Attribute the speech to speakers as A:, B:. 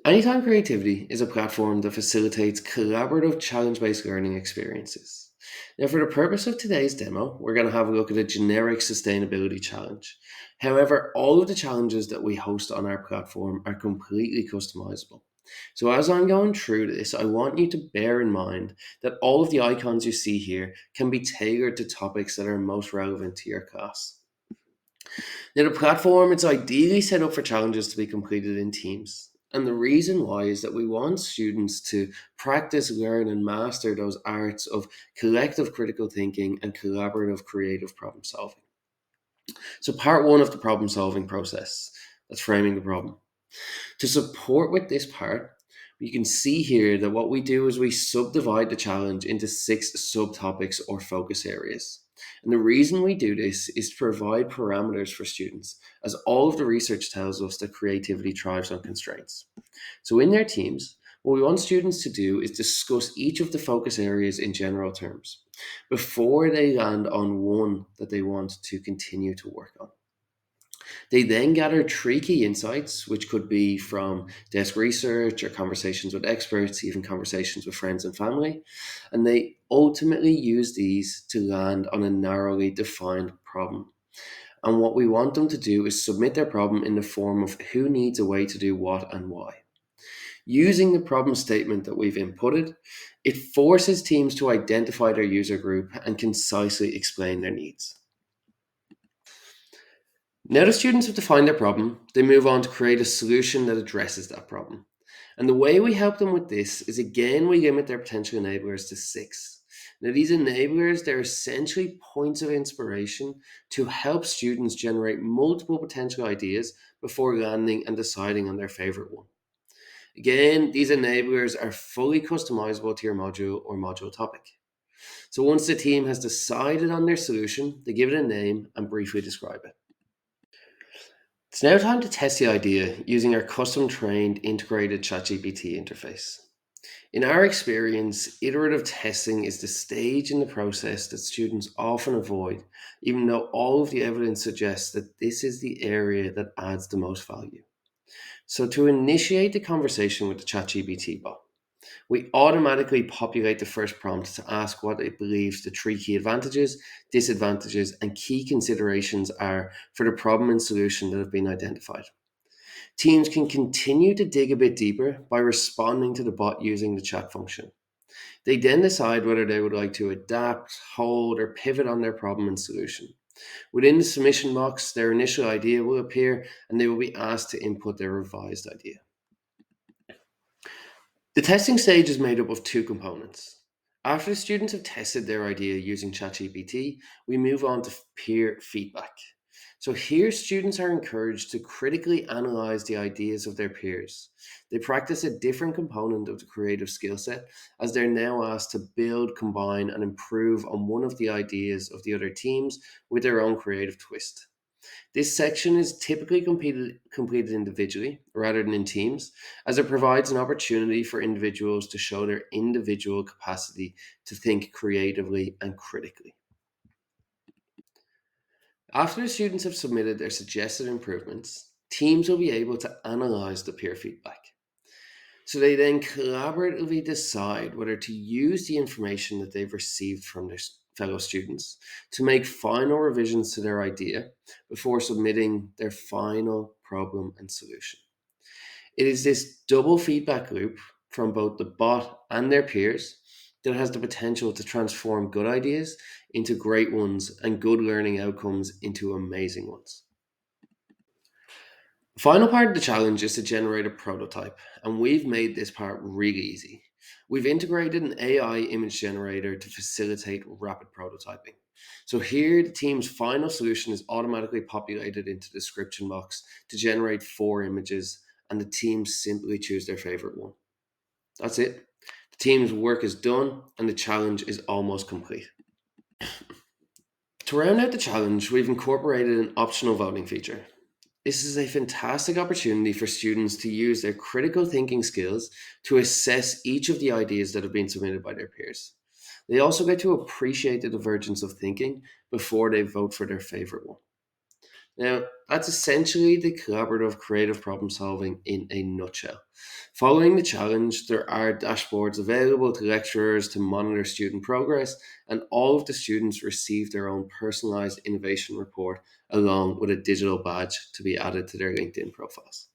A: Anytime Creativity is a platform that facilitates collaborative challenge based learning experiences. Now, for the purpose of today's demo, we're going to have a look at a generic sustainability challenge. However, all of the challenges that we host on our platform are completely customizable. So, as I'm going through this, I want you to bear in mind that all of the icons you see here can be tailored to topics that are most relevant to your class. Now, the platform it's ideally set up for challenges to be completed in teams. And the reason why is that we want students to practice, learn, and master those arts of collective critical thinking and collaborative creative problem solving. So, part one of the problem solving process, that's framing the problem. To support with this part, you can see here that what we do is we subdivide the challenge into 6 subtopics or focus areas. And the reason we do this is to provide parameters for students, as all of the research tells us that creativity thrives on constraints. So, in their teams, what we want students to do is discuss each of the focus areas in general terms before they land on one that they want to continue to work on. They then gather 3 key insights, which could be from desk research or conversations with experts, even conversations with friends and family. And they ultimately use these to land on a narrowly defined problem. And what we want them to do is submit their problem in the form of who needs a way to do what and why. Using the problem statement that we've inputted, it forces teams to identify their user group and concisely explain their needs. Now the students have defined their problem, they move on to create a solution that addresses that problem. And the way we help them with this is again, we limit their potential enablers to 6. Now, these enablers, they're essentially points of inspiration to help students generate multiple potential ideas before landing and deciding on their favorite one. Again, these enablers are fully customizable to your module or module topic. So once the team has decided on their solution, they give it a name and briefly describe it. It's now time to test the idea using our custom trained integrated ChatGPT interface. In our experience, iterative testing is the stage in the process that students often avoid, even though all of the evidence suggests that this is the area that adds the most value. So, to initiate the conversation with the ChatGPT bot, we automatically populate the first prompt to ask what it believes the 3 key advantages, disadvantages, and key considerations are for the problem and solution that have been identified. Teams can continue to dig a bit deeper by responding to the bot using the chat function. They then decide whether they would like to adapt, hold, or pivot on their problem and solution. Within the submission box, their initial idea will appear and they will be asked to input their revised idea. The testing stage is made up of 2 components. After the students have tested their idea using ChatGPT, we move on to peer feedback. So here, students are encouraged to critically analyze the ideas of their peers. They practice a different component of the creative skill set as they're now asked to build, combine, and improve on one of the ideas of the other teams with their own creative twist. This section is typically completed individually rather than in teams, as it provides an opportunity for individuals to show their individual capacity to think creatively and critically. After the students have submitted their suggested improvements, teams will be able to analyze the peer feedback. So they then collaboratively decide whether to use the information that they've received from their fellow students to make final revisions to their idea before submitting their final problem and solution. It is this double feedback loop from both the bot and their peers that has the potential to transform good ideas into great ones and good learning outcomes into amazing ones. The final part of the challenge is to generate a prototype, and we've made this part really easy. We've integrated an AI image generator to facilitate rapid prototyping. So here, the team's final solution is automatically populated into the description box to generate 4 images, and the team simply choose their favorite one. That's it. The team's work is done, and the challenge is almost complete. To round out the challenge, we've incorporated an optional voting feature. This is a fantastic opportunity for students to use their critical thinking skills to assess each of the ideas that have been submitted by their peers. They also get to appreciate the divergence of thinking before they vote for their favorite one. Now, that's essentially the collaborative creative problem solving in a nutshell. Following the challenge, there are dashboards available to lecturers to monitor student progress, and all of the students receive their own personalized innovation report along with a digital badge to be added to their LinkedIn profiles.